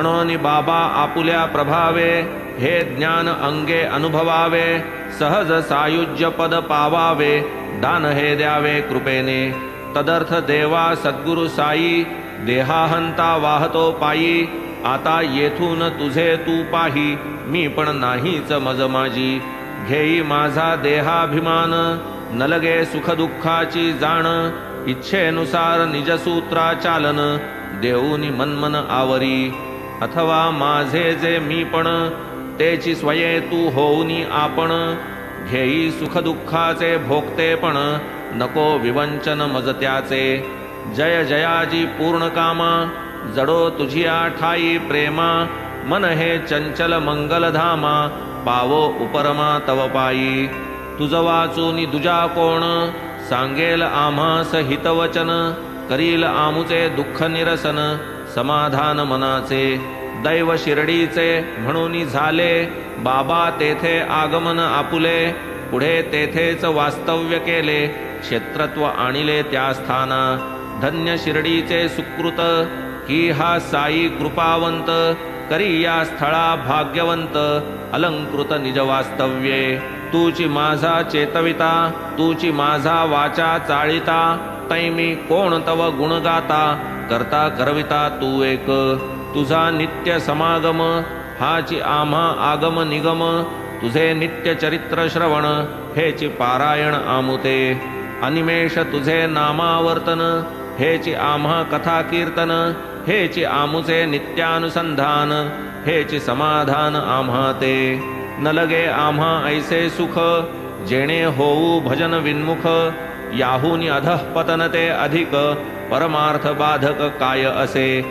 म्हणून बाबा आपुल्या प्रभावे हे ज्ञान अंगे अनुभवावे, सहज सायुज्य पद पावावे, दान हे द्यावे कृपेने। तदर्थ देवा सद्गुरु साई, देहाहंता वाहतो पायी, आता येथून तुझे तू पाही, मी पण नाहीच मज माझी। घेई माझा देहाभिमान, न लगे सुख दुःखाची जाण, इच्छेनुसार निजसूत्रा चालन, देऊनी मनमन आवरी। अथवा माझे जे मी पण, तेची स्वये तू होऊनी आपण, घेई सुख दुःखाचे भोगतेपण, नको विवंचन मज त्याचे। जय जयाजी पूर्ण कामा, जडो तुझिया ठाई प्रेमा, मन हे चंचल मंगलधामा, पावो उपरमा तव पायी। तुझ वाचूनी दुजा कोण, सांगेल आम्हास हितवचन, करील आमुचे दुःख निरसन, समाधान मनाचे। दैव शिर्डीचे म्हणून झाले, बाबा तेथे आगमन आपुले, पुढे तेथेच वास्तव्य केले, क्षेत्रत्व आणिले त्या स्थाना। धन्य शिर्डीचे सुकृत, की हा साई कृपावंत, करी या स्थळा भाग्यवंत, अलंकृत निज वास्तव्ये। तूची माझा चेतविता, तूची माझा वाचा चाळिता, तैमी कोण तव गुण गाता, करता करविता तू एक। तुझा नित्य समागम, हाची आम्हा आगम निगम, तुझे नित्य चरित्र श्रवण, हेची पारायण आमुते। अनिमेष तुझे नामावर्तन, हेची आम्हा कथा कीर्तन, हेची आमुचे नित्यानुसंधान, हेची समाधान आम्हा ते। न लगे आम्हा ऐसे सुख, जेणे होऊ भजन विन्मुख, याहूनी अधः पतन ते अधिक, परमार्थ बाधक काय असे।